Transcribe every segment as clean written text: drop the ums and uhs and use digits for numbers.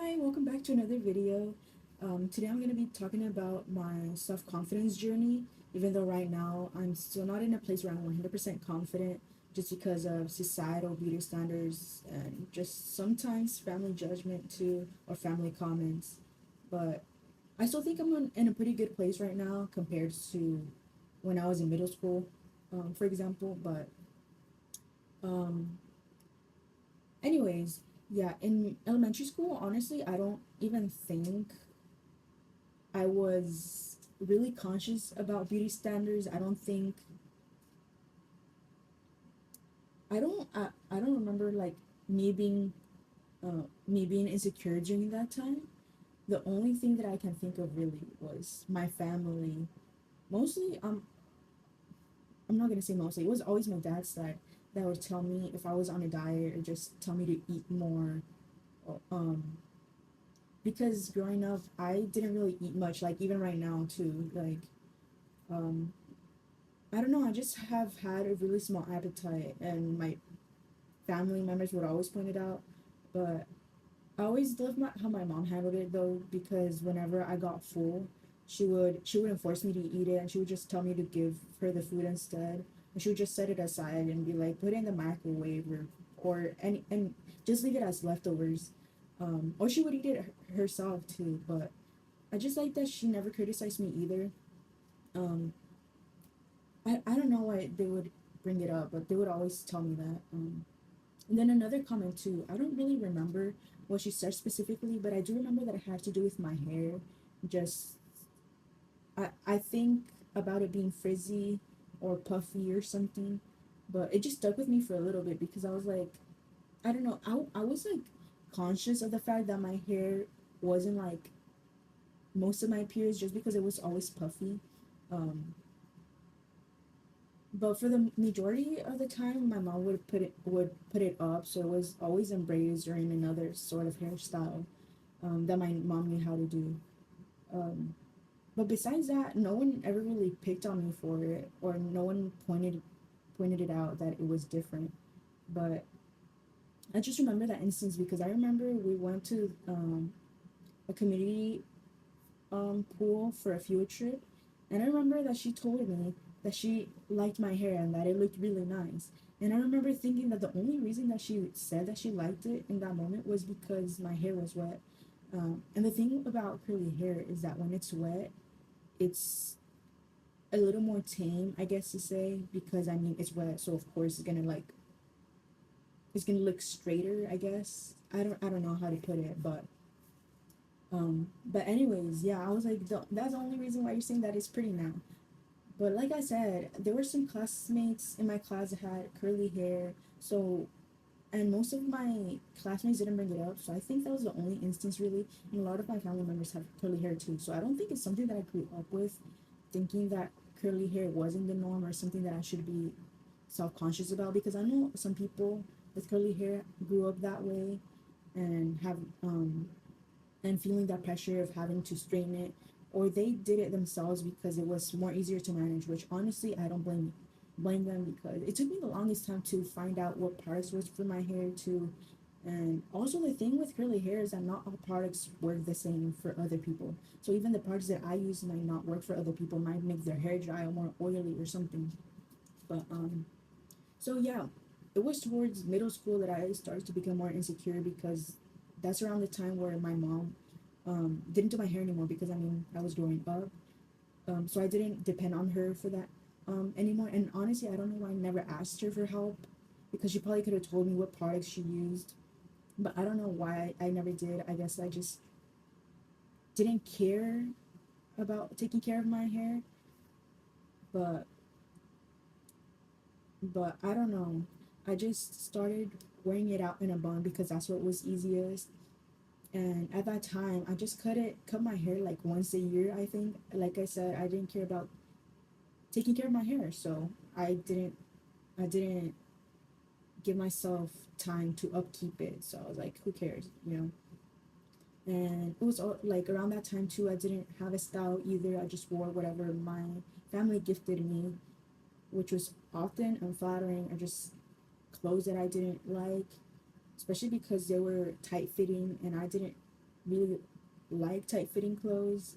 Hi, welcome back to another video. Today I'm going to be talking about my self-confidence journey, even though right now I'm still not in a place where I'm 100% confident just because of societal beauty standards and just sometimes family judgment too, or family comments. But I still think I'm in a pretty good place right now compared to when I was in middle school, for example. But um, anyways, yeah, in elementary school, honestly, I don't even think I was really conscious about beauty standards. I don't remember like me being me being insecure during that time. The only thing that I can think of really was my family. Mostly I'm not gonna say mostly. It was always my dad's side that would tell me if I was on a diet or just tell me to eat more. Because growing up I didn't really eat much, like even right now too. Um I don't know, I just have had a really small appetite and my family members would always point it out. But I always loved how my mom handled it though, because whenever I got full, she wouldn't force me to eat it, and she would just tell me to give her the food instead. And she would just set it aside and be like, put it in the microwave or and just leave it as leftovers. Or she would eat it herself too. But I just like that she never criticized me either. Um, I don't know why they would bring it up, but they would always tell me that. And then another comment too. I don't really remember what she said specifically, but I do remember that it had to do with my hair. Just I think about it being frizzy or puffy or something, but it just stuck with me for a little bit because I was like, I don't know. I was like conscious of the fact that my hair wasn't like most of my peers just because it was always puffy. Um, but for the majority of the time, my mom would put it up, so it was always in braids or in another sort of hairstyle that my mom knew how to do. Um, but besides that, no one ever really picked on me for it, or no one pointed it out that it was different. But I just remember that instance because I remember we went to a community pool for a field trip, and I remember that she told me that she liked my hair and that it looked really nice. And I remember thinking that the only reason that she said that she liked it in that moment was because my hair was wet. And the thing about curly hair is that when it's wet, it's a little more tame, I guess to say, because I mean it's wet, so of course it's gonna look straighter, I guess. I don't know how to put it, but anyways, yeah, I was like, that's the only reason why you're saying that it's pretty now. But like I said, there were some classmates in my class that had curly hair, so and most of my classmates didn't bring it up, so I think that was the only instance really. And a lot of my family members have curly hair too, so I don't think it's something that I grew up with, thinking that curly hair wasn't the norm or something that I should be self-conscious about, because I know some people with curly hair grew up that way and have and feeling that pressure of having to straighten it, or they did it themselves because it was more easier to manage, which honestly I don't blame them, because it took me the longest time to find out what products worked for my hair too. And also the thing with curly hair is that not all products work the same for other people, so even the products that I use might not work for other people, might make their hair dry or more oily or something. But so yeah, it was towards middle school that I started to become more insecure, because that's around the time where my mom didn't do my hair anymore, because I mean I was growing up. So I didn't depend on her for that anymore. And honestly, I don't know why I never asked her for help, because she probably could have told me what products she used. But I don't know why I never did. I guess I just didn't care about taking care of my hair. But I don't know. I just started wearing it out in a bun because that's what was easiest. And at that time, I just cut my hair like once a year, I think. Like I said, I didn't care about taking care of my hair, so I didn't give myself time to upkeep it. So I was like, who cares, you know? And it was like around that time too. I didn't have a style either. I just wore whatever my family gifted me, which was often unflattering, or just clothes that I didn't like, especially because they were tight fitting and I didn't. really like tight fitting clothes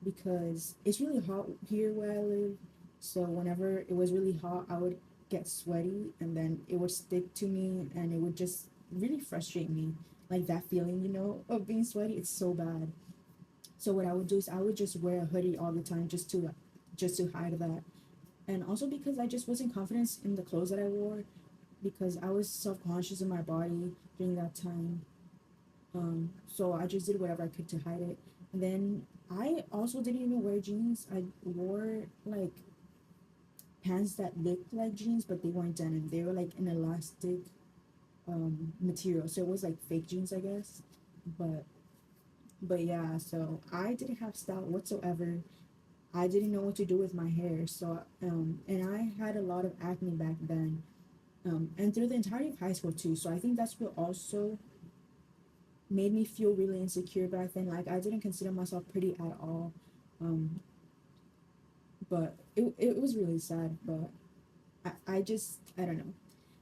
because it's really hot here where I live. So whenever it was really hot, I would get sweaty and then it would stick to me and it would just really frustrate me. Like that feeling, of being sweaty, it's so bad. So what I would do is I would just wear a hoodie all the time just to hide that. And also because I just wasn't confident in the clothes that I wore because I was self-conscious in my body during that time. So I just did whatever I could to hide it. And then I also didn't even wear jeans. I wore like pants that looked like jeans, but they weren't denim. They were like an elastic material. So it was like fake jeans, I guess. But yeah, so I didn't have style whatsoever. I didn't know what to do with my hair. So and I had a lot of acne back then. And through the entirety of high school too. So I think that's what also made me feel really insecure back then. Like I didn't consider myself pretty at all. Um, but it was really sad. But I just I don't know.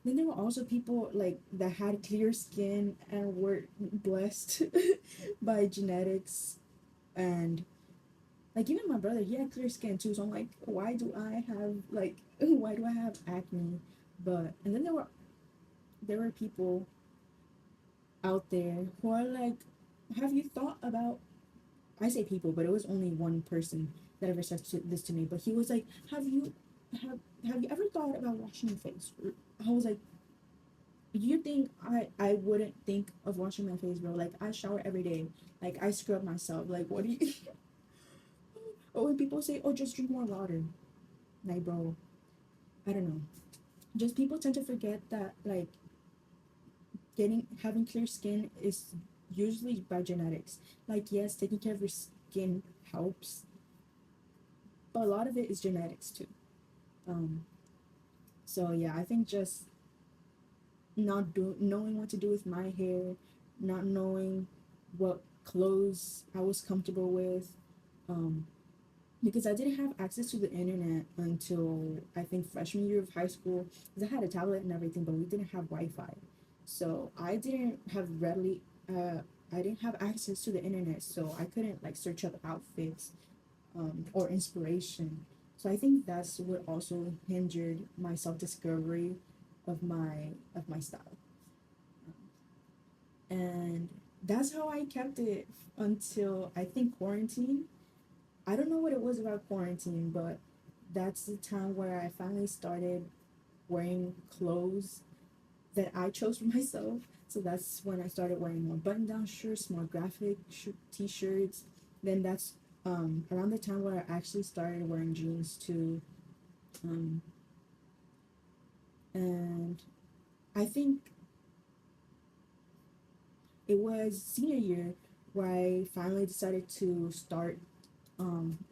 Then there were also people like that had clear skin and were blessed by genetics and like even my brother, he had clear skin too. So I'm like, why do I have like why do I have acne? But and then there were people out there who are like, have you thought about I say people, but it was only one person that ever said this to me. But he was like, have have you ever thought about washing your face? I was like, you think I wouldn't think of washing my face, bro? Like I shower every day. Like I scrub myself. Like what do you? Or when people say, oh, just drink more water. Like bro, I don't know. Just people tend to forget that like getting having clear skin is usually by genetics. Like yes, taking care of your skin helps, but a lot of it is genetics too. Um, so yeah, I think just not knowing what to do with my hair, not knowing what clothes I was comfortable with, um, because I didn't have access to the internet until I think freshman year of high school. Because I had a tablet and everything, but we didn't have Wi-Fi, so I didn't have access to the internet, so I couldn't like search up outfits or inspiration. So I think that's what also hindered my self discovery of my style, and that's how I kept it until I think quarantine. I don't know what it was about quarantine, but that's the time where I finally started wearing clothes that I chose for myself. So that's when I started wearing more button down shirts, more graphic t shirts. Then that's around the time where I actually started wearing jeans too. Um, and I think it was senior year where I finally decided to start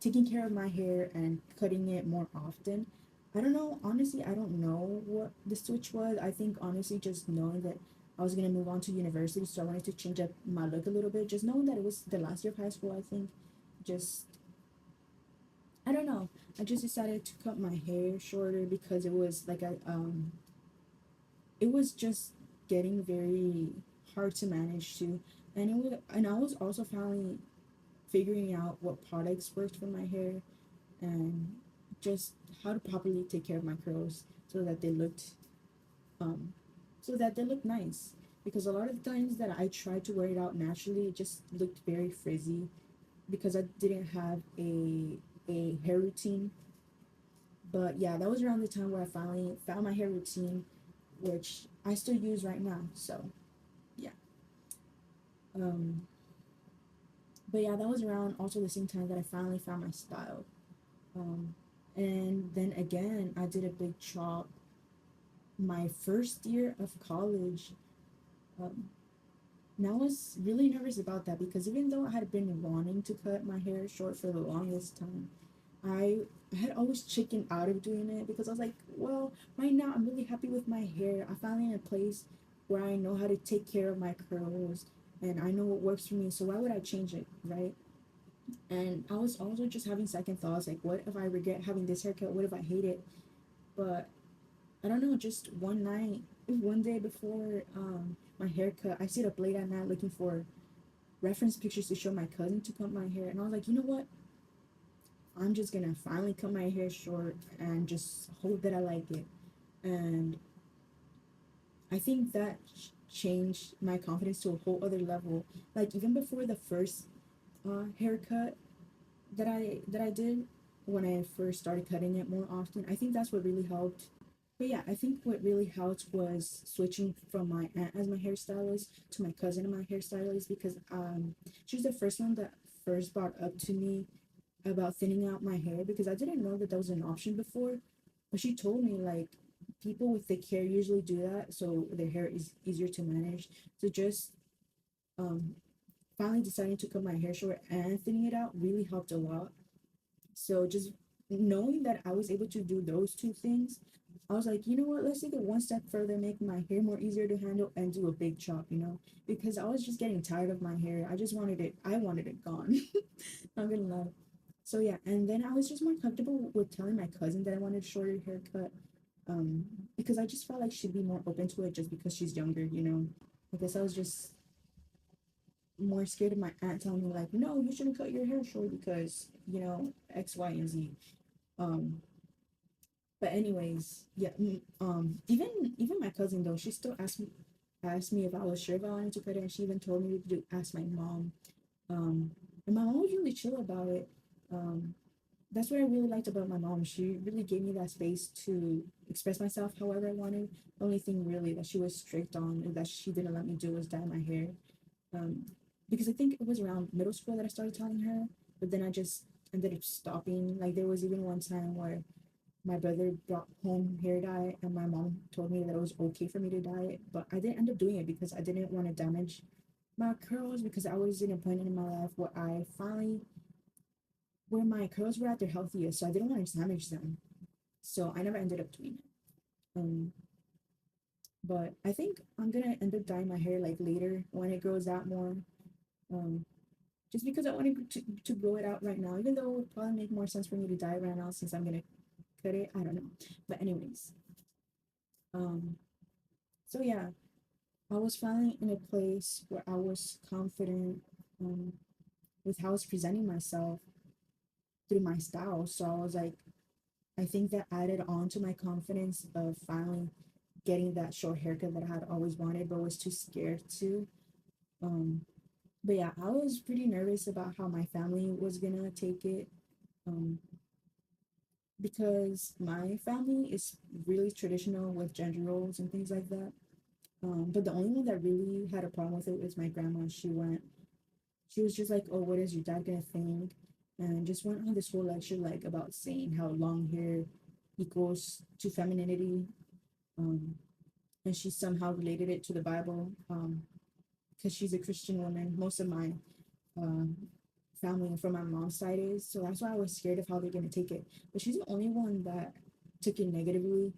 taking care of my hair and cutting it more often. I don't know, honestly, I don't know what the switch was. I think honestly, just knowing that I was gonna move on to university, so I wanted to change up my look a little bit. Just knowing that it was the last year of high school, I think, just I don't know. I just decided to cut my hair shorter because it was like it was just getting very hard to manage too, and I was also finally figuring out what products worked for my hair and just how to properly take care of my curls so that they looked um so that they looked nice, because a lot of the times that I tried to wear it out naturally it just looked very frizzy because I didn't have a hair routine. But yeah, that was around the time where I finally found my hair routine, which I still use right now. So yeah. um but yeah, that was around also the same time that I finally found my style. um and then again I did a big chop my first year of college. Um, and I was really nervous about that because even though I had been wanting to cut my hair short for the longest time, I had always chickened out of doing it because I was like, well, right now I'm really happy with my hair. I'm finally in a place where I know how to take care of my curls and I know what works for me. So why would I change it, right? And I was also just having second thoughts like, what if I regret having this haircut? What if I hate it? But I don't know, just one night, one day before my haircut, I stayed up late at night looking for reference pictures to show my cousin to cut my hair, and I was like, you know what? I'm just gonna finally cut my hair short and just hope that I like it. And I think that changed my confidence to a whole other level. Like even before the first haircut that I did when I first started cutting it more often, I think that's what really helped. But yeah, I think what really helped was switching from my aunt as my hairstylist to my cousin as my hairstylist because she was the first one that first brought up to me about thinning out my hair because I didn't know that that was an option before. But she told me like people with thick hair usually do that, so their hair is easier to manage. So just um finally deciding to cut my hair short and thinning it out really helped a lot. So just knowing that I was able to do those two things, I was like, you know what, let's take it one step further, make my hair more easier to handle and do a big chop, because I was just getting tired of my hair. I wanted it gone. Not gonna lie. So yeah, and then I was just more comfortable with telling my cousin that I wanted a shorter haircut, um, because I just felt like she'd be more open to it just because she's younger. I guess I was just more scared of my aunt telling me like, no, you shouldn't cut your hair short because X, Y, and Z. Um, but anyways, yeah. Even my cousin though, she still asked me if I was sure if I wanted to cut it, and she even told me to ask my mom. Um, and my mom was really chill about it. Um, that's what I really liked about my mom. She really gave me that space to express myself however I wanted. The only thing really that she was strict on and that she didn't let me do was dye my hair. Um, because I think it was around middle school that I started telling her, but then I just ended up stopping. Like there was even one time where my brother brought home hair dye and my mom told me that it was okay for me to dye it, but I didn't end up doing it because I didn't want to damage my curls because I was in a point in my life where my curls were at their healthiest, so I didn't want to damage them. So I never ended up doing it. Um, but I think I'm gonna end up dyeing my hair like later when it grows out more. Um, just because I wanted to grow it out right now, even though it would probably make more sense for me to dye it right now since I'm gonna cut it. I don't know. But anyways, um, so yeah, I was finally in a place where I was confident um, with how I was presenting myself through my style. So I was like, I think that added on to my confidence of finally getting that short haircut that I had always wanted, but was too scared to. Um, but yeah, I was pretty nervous about how my family was gonna take it. Um, because my family is really traditional with gender roles and things like that. But the only one that really had a problem with it was my grandma. She was just like, "Oh, what is your dad gonna think?" And just went on this whole lecture like about saying how long hair equals to femininity. Um, and she somehow related it to the Bible. Because she's a Christian woman. Most of my um family from my mom's side is, so that's why I was scared of how they're gonna take it. But she's the only one that took it negatively.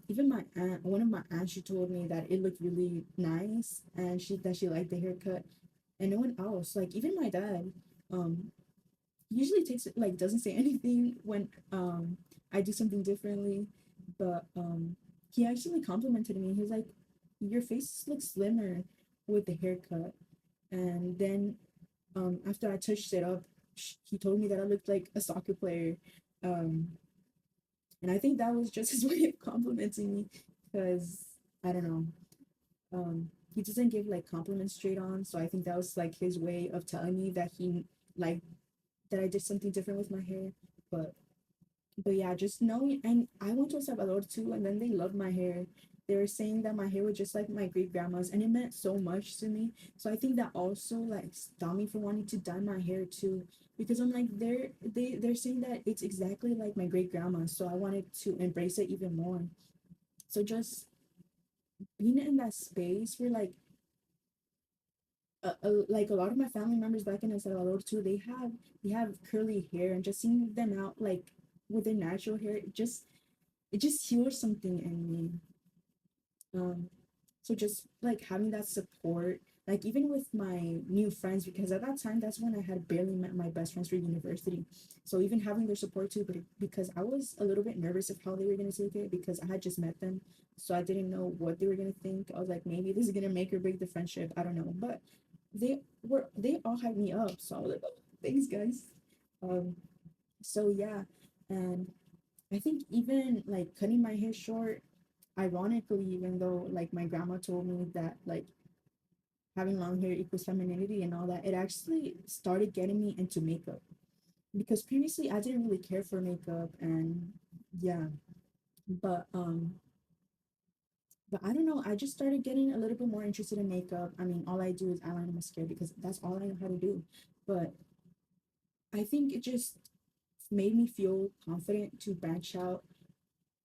Even my aunt, one of my aunts, she told me that it looked really nice and she liked the haircut. And no one else, like even my dad, um, usually takes it like doesn't say anything when I do something differently. But he actually complimented me. He was like, "Your face looks slimmer with the haircut." And then after I touched it up, he told me that I looked like a soccer player. Um, and I think that was just his way of complimenting me because I don't know. He doesn't give like compliments straight on, so I think that was like his way of telling me that he like that I did something different with my hair. But but yeah, just knowing, and I went to a Salvador too, and then they loved my hair. They were saying that my hair was just like my great grandma's, and it meant so much to me. So I think that also like stopped me from wanting to dye my hair too, because I'm like they're saying that it's exactly like my great grandma, so I wanted to embrace it even more. So just being in that space where like a lot of my family members back in El Salvador too, they have curly hair, and just seeing them out like with their natural hair, it just heals something in me. Um, so just like having that support, like even with my new friends, because at that time that's when I had barely met my best friends for university. So even having their support too, but because I was a little bit nervous of how they were gonna take it because I had just met them, so I didn't know what they were gonna think. I was like, maybe this is gonna make or break the friendship. I don't know, but they all hyped me up. So I was like, oh, thanks guys. Um, so yeah, and I think even like cutting my hair short, ironically, even though like my grandma told me that like having long hair equals femininity and all that, it actually started getting me into makeup because previously I didn't really care for makeup and yeah, but but I don't know, I just started getting a little bit more interested in makeup. I mean, all I do is eyeliner and mascara because that's all I know how to do. But I think it just made me feel confident to branch out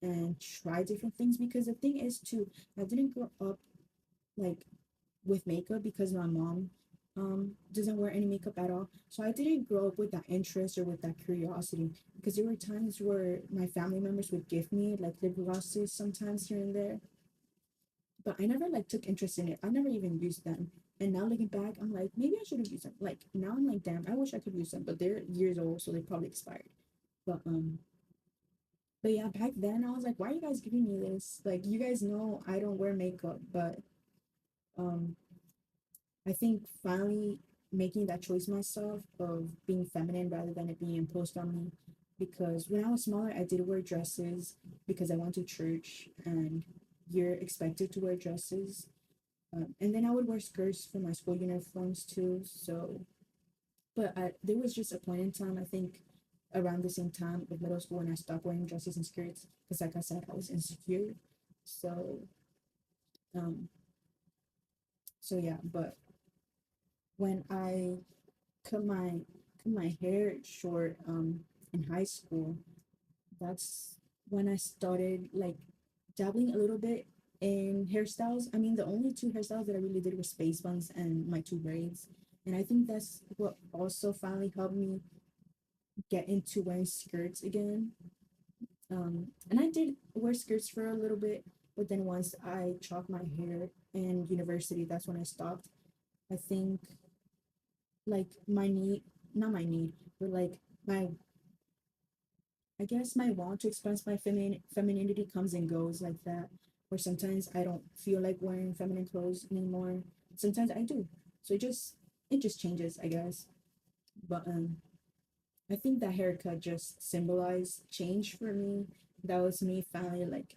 and try different things because the thing is too, I didn't grow up like with makeup because my mom doesn't wear any makeup at all. So I didn't grow up with that interest or with that curiosity because there were times where my family members would give me like lip glosses sometimes here and there, but I never like took interest in it. I never even used them. And now looking back, I'm like, maybe I should have used them. Like now I'm like, damn, I wish I could use them, but they're years old, so they probably expired. But but yeah, back then I was like, why are you guys giving me this? Like you guys know I don't wear makeup, but um I think finally making that choice myself of being feminine rather than it being imposed on me. Because when I was smaller, I did wear dresses because I went to church and you're expected to wear dresses. And then I would wear skirts for my school uniforms too. So, but there was just a point in time, I think around the same time of middle school when I stopped wearing dresses and skirts because, like I said, I was insecure. So, um, so yeah. But when I cut my cut my hair short in high school, that's when I started like dabbling a little bit in hairstyles. I mean, the only two hairstyles that I really did were space buns and my two braids. And I think that's what also finally helped me get into wearing skirts again. And I did wear skirts for a little bit, but then once I chopped my hair in university, that's when I stopped. I think like my need, not my need, but like my I guess my want to express my femininity comes and goes like that. Or sometimes I don't feel like wearing feminine clothes anymore. Sometimes I do. So it just changes, I guess. But I think that haircut just symbolized change for me. That was me finally like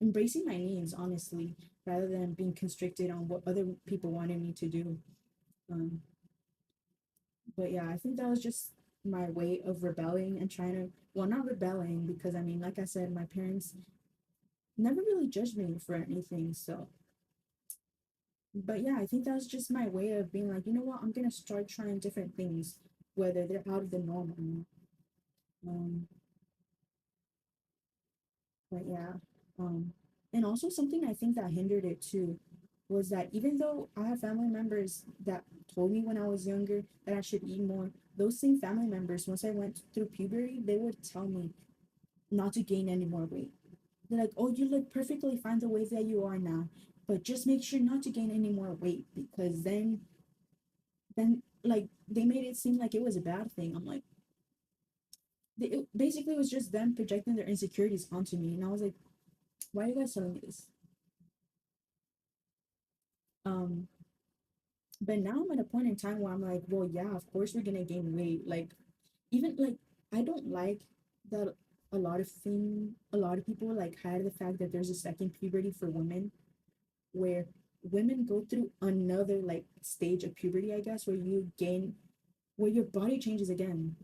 embracing my needs, honestly, rather than being constricted on what other people wanted me to do. Um, but yeah, I think that was just my way of rebelling and trying to, well, not rebelling because I mean, like I said, my parents never really judged me for anything. So, but yeah, I think that was just my way of being like, you know what, I'm gonna start trying different things, whether they're out of the norm or not. Um, but yeah, um, and also something I think that hindered it too was that even though I have family members that told me when I was younger that I should eat more, those same family members, once I went through puberty, they would tell me not to gain any more weight. They're like, oh, you look perfectly fine the way that you are now, but just make sure not to gain any more weight because then like they made it seem like it was a bad thing. I'm like, it basically was just them projecting their insecurities onto me, and I was like, why are you guys telling me this? Um, but now I'm at a point in time where I'm like, well, yeah, of course we're gonna gain weight. Like, even like I don't like that a lot of people like hide the fact that there's a second puberty for women where women go through another like stage of puberty, I guess, where your body changes again.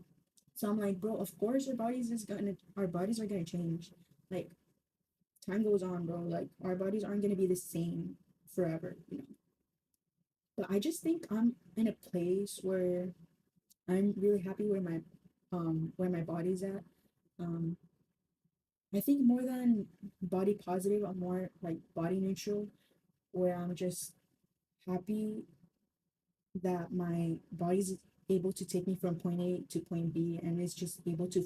So I'm like, bro, of course our bodies are gonna change. Like time goes on, bro. Like our bodies aren't gonna be the same forever, you know. But I just think I'm in a place where I'm really happy where my body's at. Um I think more than body positive, I'm more like body neutral, where I'm just happy that my body's able to take me from point A to point B and it's just able to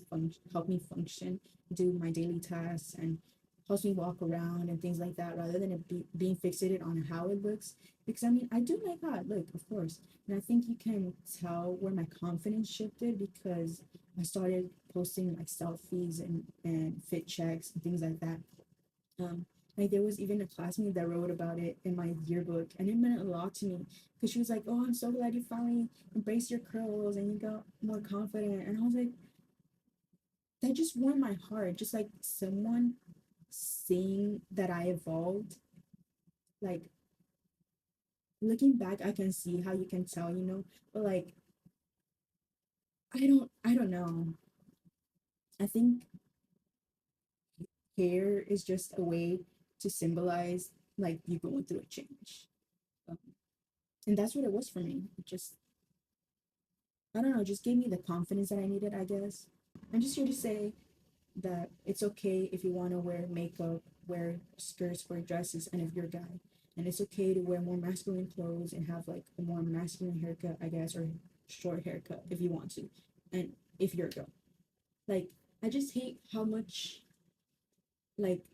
help me function, do my daily tasks and helps me walk around and things like that rather than being fixated on how it looks. Because I mean, I do like how it look, of course. And I think you can tell where my confidence shifted because I started posting like selfies and fit checks and things like that. Like there was even a classmate that wrote about it in my yearbook, and it meant a lot to me because she was like, "Oh, I'm so glad you finally embraced your curls and you got more confident." And I was like, that just warmed my heart. Just like someone saying that I evolved. Like looking back, I can see how you can tell, but like I don't know. I think hair is just a way to symbolize like you going through a change. Um, and that's what it was for me. It just I don't know, just gave me the confidence that I needed, I guess. I'm just here to say that it's okay if you want to wear makeup, wear skirts, wear dresses, and if you're a guy. And it's okay to wear more masculine clothes and have like a more masculine haircut, I guess, or short haircut if you want to. And if you're a girl. Like, I just hate how much like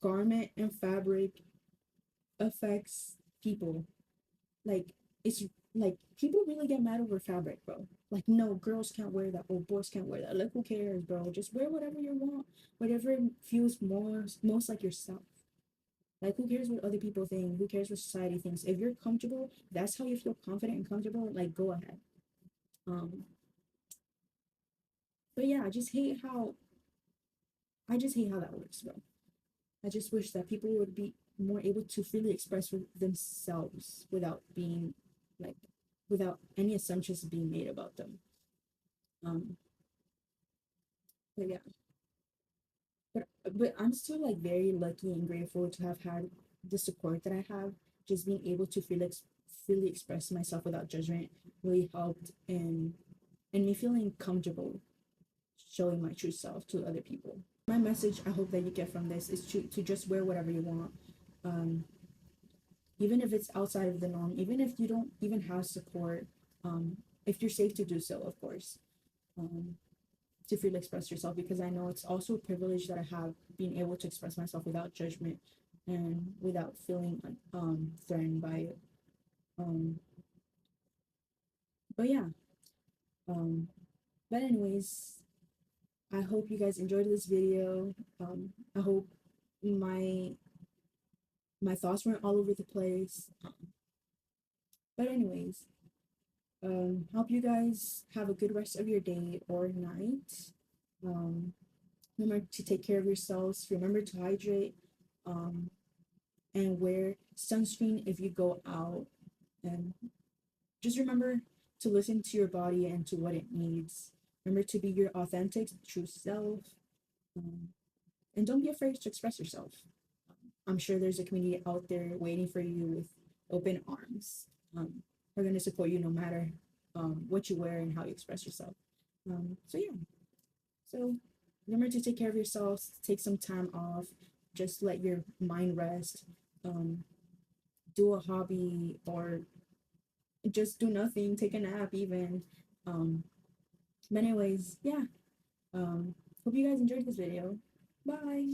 garment and fabric affects people. Like, it's like people really get mad over fabric, bro. Like, no, girls can't wear that, or boys can't wear that. Like, who cares, bro? Just wear whatever you want, whatever feels most like yourself. Like, who cares what other people think? Who cares what society thinks? If you're comfortable, that's how you feel confident and comfortable. Like, go ahead. Um, but yeah, I just hate how that works, bro. I just wish that people would be more able to freely express themselves without being like without any assumptions being made about them. Um, but yeah, but I'm still like very lucky and grateful to have had the support that I have. Just being able to freely express myself without judgment really helped in me feeling comfortable showing my true self to other people. My message I hope that you get from this is to just wear whatever you want. Um, Even if it's outside of the norm, even if you don't even have support, if you're safe to do so, of course, um, to freely express yourself, because I know it's also a privilege that I have being able to express myself without judgment and without feeling threatened by it. Um, but yeah, um, but anyways, I hope you guys enjoyed this video. I hope my my thoughts weren't all over the place. But anyways, hope you guys have a good rest of your day or night. Um, Remember to take care of yourselves. Remember to hydrate, um, and wear sunscreen if you go out. And just remember to listen to your body and to what it needs. Remember to be your authentic, true self. Um, and don't be afraid to express yourself. I'm sure there's a community out there waiting for you with open arms. We're going to support you no matter what you wear and how you express yourself. So yeah, so remember to take care of yourselves, take some time off, just let your mind rest, um, do a hobby or just do nothing, take a nap even. Um, but anyways, yeah. Hope you guys enjoyed this video. Bye.